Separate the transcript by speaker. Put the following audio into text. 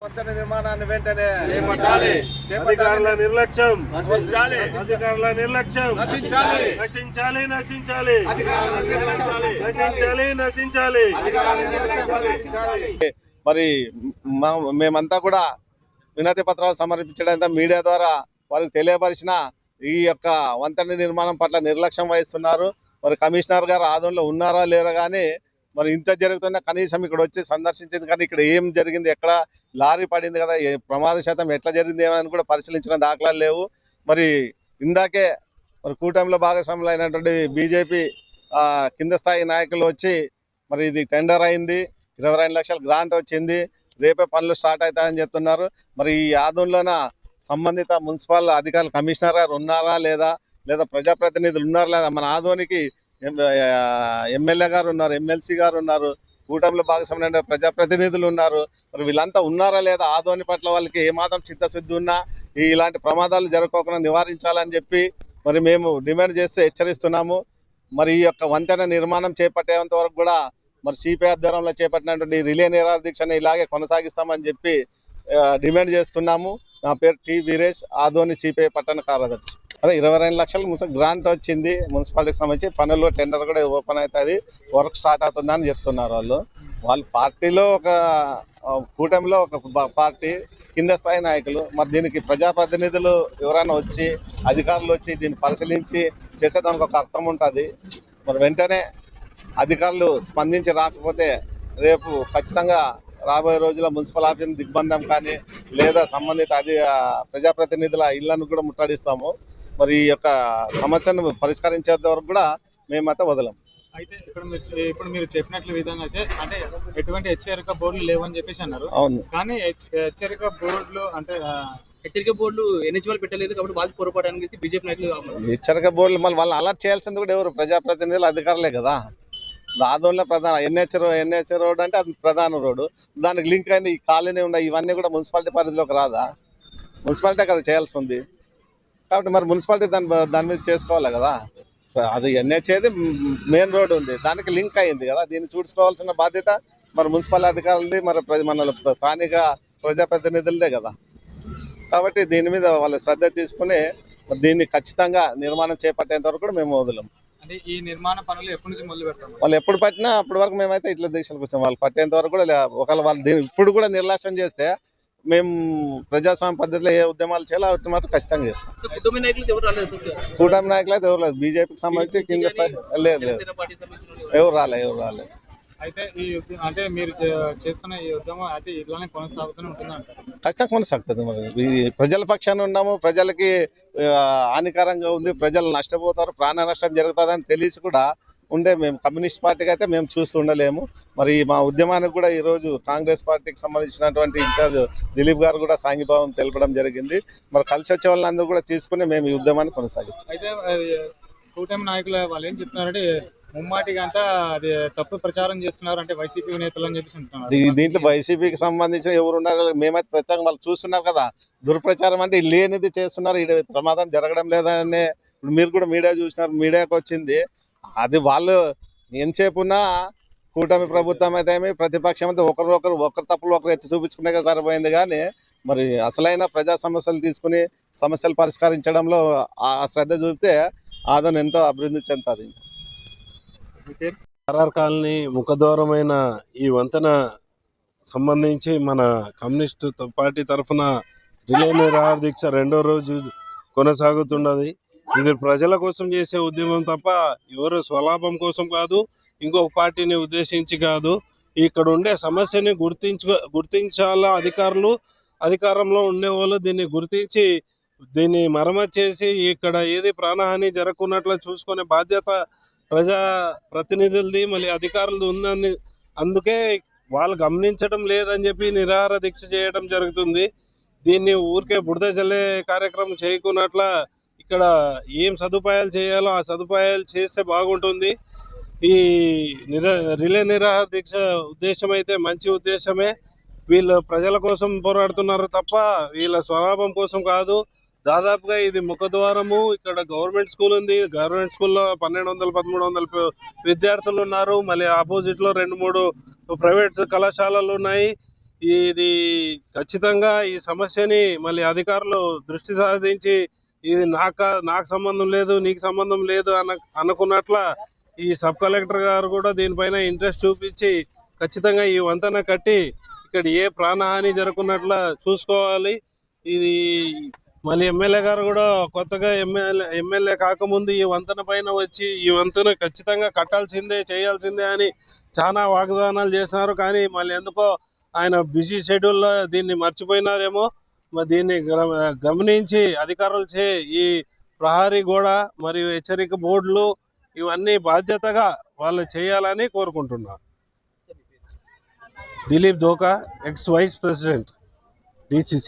Speaker 1: వంతెన నిర్మాణాన్ని వెంటనే
Speaker 2: అధికారుల నిర్లక్ష్యం
Speaker 1: నశించాలి.
Speaker 2: అధికారుల నిర్లక్ష్యం
Speaker 1: నశించాలి.
Speaker 2: నశించాలి నశించాలి
Speaker 1: అధికారుల
Speaker 2: నశించాలి.
Speaker 1: మరి మేమంతా కూడా వినతి పత్రాలు సమర్పించడంతో మీడియా ద్వారా వారికి తెలియపరిచిన ఈ యొక్క వంతెన నిర్మాణం పట్ల నిర్లక్ష్యం వహిస్తున్నారు. మరి కమిషనర్ గారు ఆదంలో ఉన్నారా లేరా కానీ మరి ఇంత జరుగుతున్నా కనీసం ఇక్కడ వచ్చి సందర్శించింది కానీ ఇక్కడ ఏం జరిగింది, ఎక్కడ లారీ పడింది కదా, ప్రమాద శాతం ఎట్లా జరిగింది ఏమని కూడా పరిశీలించిన దాఖలాలు లేవు. మరి ఇందాకే మరి కూటమిలో భాగస్వాములు అయినటువంటి బీజేపీ కింద స్థాయి నాయకులు వచ్చి మరి ఇది టెండర్ అయింది, 22 లక్షల గ్రాంట్ వచ్చింది, రేపే పనులు స్టార్ట్ అవుతాయని చెప్తున్నారు. మరి ఈ ఆదంలోన సంబంధిత మున్సిపల్ అధికారులు కమిషనర్ గారు ఉన్నారా లేదా ప్రజాప్రతినిధులు ఉన్నారా లేదా, మన ఆదోనికి ఎమ్మెల్యే గారు ఉన్నారు, ఎమ్మెల్సీ గారు ఉన్నారు, కూటమిలో భాగస్వామ్య ప్రజాప్రతినిధులు ఉన్నారు. మరి వీళ్ళంతా ఉన్నారా లేదా, ఆదోని పట్ల వాళ్ళకి ఏమాత్రం చిత్తశుద్ధి ఉన్నా ఇలాంటి ప్రమాదాలు జరగకుండా నివారించాలని చెప్పి మరి మేము డిమాండ్ చేస్తూ హెచ్చరిస్తున్నాము. మరి ఈ యొక్క వంతెన నిర్మాణం చేపట్టేంత వరకు కూడా మరి సిపిఐ ఆధ్వర్యంలో చేపట్టినటువంటి రిలే నిరాహార దీక్షను ఇలాగే కొనసాగిస్తామని చెప్పి డిమాండ్ చేస్తున్నాము. నా పేరు టి వీరేష్, ఆదోని సిపిఐ పట్టణ కార్యదర్శి. అదే 22 లక్షలు గ్రాంట్ వచ్చింది మున్సిపాలిటీకి సంబంధించి, పనుల్లో టెండర్ కూడా ఓపెన్ అవుతుంది, వర్క్ స్టార్ట్ అవుతుందని చెప్తున్నారు. వాళ్ళు పార్టీలో ఒక కూటమిలో ఒక పార్టీ కింద స్థాయి నాయకులు. మరి దీనికి ప్రజాప్రతినిధులు ఎవరైనా వచ్చి అధికారులు వచ్చి దీన్ని పరిశీలించి చేసేదానికి ఒక అర్థం ఉంటుంది. మరి వెంటనే అధికారులు స్పందించి రాకపోతే రేపు ఖచ్చితంగా రాబోయే రోజుల్లో మున్సిపల్ ఆఫీస్ దిగ్బంధం కానీ లేదా సంబంధిత ప్రజాప్రతినిధుల ఇళ్లను కూడా ముట్టడిస్తాము. మరి ఈ యొక్క సమస్యను పరిష్కరించేంత వరకు కూడా మేమైతే వదలం.
Speaker 3: అయితే ఇప్పుడు మీరు చెప్పినట్లు విధంగా అయితే అంటే ఎటువంటి హెచ్చరిక బోర్డులు లేవని చెప్పేసి అన్నారు.
Speaker 1: అవును,
Speaker 3: కానీ హెచ్చరిక బోర్డులు అంటే
Speaker 4: హెచ్చరిక బోర్డులు ఎన్హెచ్ఎల్ పెట్టలేదు కాబట్టి వాళ్ళు పొరపాటు బీజేపీ నాయకులు
Speaker 1: హెచ్చరిక బోర్డులు మళ్ళీ వాళ్ళు అలర్ట్ చేయాల్సింది కూడా ఎవరు, ప్రజాప్రతినిధులు అధికారులే కదా. ఆదోన్లో ప్రధాన ఎన్హెచ్ రోడ్ అంటే అది ప్రధాన రోడ్డు, దానికి లింక్ అయిన ఈ కాలనీ ఉన్నాయి, ఇవన్నీ కూడా మున్సిపాలిటీ పరిధిలోకి రాదా, మున్సిపాలిటీ కదా చేయాల్సి ఉంది. కాబట్టి మరి మున్సిపాలిటీ దాని మీద చేసుకోవాలి కదా. అది ఎన్హెచ్ది మెయిన్ రోడ్ ఉంది, దానికి లింక్ అయింది కదా, దీన్ని చూసుకోవాల్సిన బాధ్యత మరి మున్సిపల్ అధికారులది, మరి మన స్థానిక ప్రజాప్రతినిధులదే కదా. కాబట్టి దీని మీద వాళ్ళు శ్రద్ధ తీసుకుని దీన్ని ఖచ్చితంగా నిర్మాణం చేపట్టేంత వరకు కూడా మేము వదలం.
Speaker 3: అంటే ఈ నిర్మాణ పనులు ఎప్పటి నుంచి మొదలు పెడతాం,
Speaker 1: వాళ్ళు ఎప్పుడు పట్టినా అప్పటి వరకు మేమైతే ఇట్లా దీక్షలకు వచ్చాం. వాళ్ళు పట్టేంత వరకు కూడా ఒకవేళ వాళ్ళు ఇప్పుడు కూడా నిర్లక్ష్యం చేస్తే మేము ప్రజాస్వామ్య పద్ధతిలో ఏ ఉద్యమాలు చేయాలో అటు మాత్రం ఖచ్చితంగా చేస్తాం. కూటమి నాయకులు అయితే ఎవరు లేదు, బీజేపీకి సంబంధించి కింద స్థాయి లేదు, ఎవరు రాలేదు.
Speaker 3: అయితే అంటే మీరు చేస్తున్న ఈ ఉద్యమం అయితే ఇట్లానే కొనసాగుతూనే ఉంటుందంటారు?
Speaker 1: ఖచ్చితంగా కొనసాగుతుంది. మరి ప్రజల పక్షాన ఉన్నాము, ప్రజలకి హానికరంగా ఉంది, ప్రజలు నష్టపోతారు, ప్రాణ నష్టం జరుగుతుందని తెలిసి కూడా ఉండే మేము కమ్యూనిస్ట్ పార్టీకి అయితే మేము చూస్తూ ఉండలేము. మరి మా ఉద్యమానికి కూడా ఈరోజు కాంగ్రెస్ పార్టీకి సంబంధించినటువంటి ఇన్ఛార్జ్ దిలీప్ గారు కూడా సాంఘీభావం తెలపడం జరిగింది. మరి కలిసి వచ్చే వాళ్ళందరూ కూడా తీసుకుని మేము ఈ ఉద్యమాన్ని కొనసాగిస్తాం.
Speaker 3: అయితే కూటమి నాయకులు వాళ్ళు ఏం చెప్తున్నారంటే ముమ్మాటిగా అంతా అది తప్పు ప్రచారం చేస్తున్నారు అంటే వైసీపీ నేతలు అని చెప్పేసి అంటున్నారు.
Speaker 1: దీంట్లో వైసీపీకి సంబంధించిన ఎవరు ఉన్నారు, మేమైతే ప్రత్యేకంగా వాళ్ళు చూస్తున్నారు కదా, దుర్ప్రచారం అంటే లేనిది చేస్తున్నారు, ఈ ప్రమాదం జరగడం లేదని మీరు కూడా మీడియా చూసినారు, మీడియాకి వచ్చింది. అది వాళ్ళు ఎంతసేపు ఉన్నా కూటమి ప్రభుత్వం అయితే ప్రతిపక్షం అయితే ఒకరు తప్పులు ఒకరు ఎత్తి చూపించుకునే సరిపోయింది. కానీ మరి అసలైన ప్రజా సమస్యలు తీసుకుని సమస్యలు పరిష్కరించడంలో ఆ శ్రద్ధ చూపితే ఆదోని ఎంతో అభివృద్ధి చెందుతుంది.
Speaker 2: ఆర్ఆర్ కాలనీ ముఖద్వారమైన ఈ వంతెన సంబంధించి మన కమ్యూనిస్టు పార్టీ తరఫున రిలే నిరాహార దీక్ష 2వ రోజు కొనసాగుతున్నది. ఇది ప్రజల కోసం చేసే ఉద్యమం తప్ప ఎవరు స్వలాభం కోసం కాదు, ఇంకొక పార్టీని ఉద్దేశించి కాదు. ఇక్కడ ఉండే సమస్యని గుర్తించాల అధికారులు, అధికారంలో ఉండేవాళ్ళు దీన్ని గుర్తించి దీన్ని మరమ్మతు చేసి ఇక్కడ ఏది ప్రాణహాని జరగకున్నట్లు చూసుకునే బాధ్యత ప్రజా ప్రతినిధులది మళ్ళీ అధికారులది ఉందని, అందుకే వాళ్ళు గమనించడం లేదని చెప్పి నిరాహార దీక్ష చేయడం జరుగుతుంది. దీన్ని ఊరికే బురద జల్లే కార్యక్రమం చేయకున్నట్ల ఇక్కడ ఏం సదుపాయాలు చేయాలో ఆ సదుపాయాలు చేస్తే బాగుంటుంది. ఈ రిలే నిరాహార దీక్ష ఉద్దేశం అయితే మంచి ఉద్దేశమే. వీళ్ళు ప్రజల కోసం పోరాడుతున్నారు తప్ప వీళ్ళ స్వలాభం కోసం కాదు. దాదాపుగా ఇది ముఖద్వారము, ఇక్కడ గవర్నమెంట్ స్కూల్ ఉంది, గవర్నమెంట్ స్కూల్లో 1200-1300 విద్యార్థులు ఉన్నారు. మళ్ళీ ఆపోజిట్లో 2-3 ప్రైవేట్ కళాశాలలు ఉన్నాయి. ఇది ఖచ్చితంగా ఈ సమస్యని మళ్ళీ అధికారులు దృష్టి సాధించి ఇది నాకు సంబంధం లేదు, నీకు సంబంధం లేదు అనుకున్నట్ల ఈ సబ్ కలెక్టర్ గారు కూడా దీనిపైన ఇంట్రెస్ట్ చూపించి ఖచ్చితంగా ఈ వంతెన కట్టి ఇక్కడ ఏ ప్రాణహాని జరగకున్నట్ల చూసుకోవాలి. ఇది మళ్ళీ ఎమ్మెల్యే గారు కూడా కొత్తగా ఎమ్మెల్యే కాకముందు ఈ వంతెన పైన వచ్చి ఈ వంతెన ఖచ్చితంగా కట్టాల్సిందే, చేయాల్సిందే అని చాలా వాగ్దానాలు చేస్తున్నారు. కానీ మళ్ళీ ఎందుకో ఆయన బిజీ షెడ్యూల్లో దీన్ని మర్చిపోయినారేమో. మరి దీన్ని గమనించి అధికారులు ఈ ప్రహరీ గోడ మరియు హెచ్చరిక బోర్డులు ఇవన్నీ బాధ్యతగా వాళ్ళు చేయాలని కోరుకుంటున్నారు. Dilip Doka, ex vice president DCC.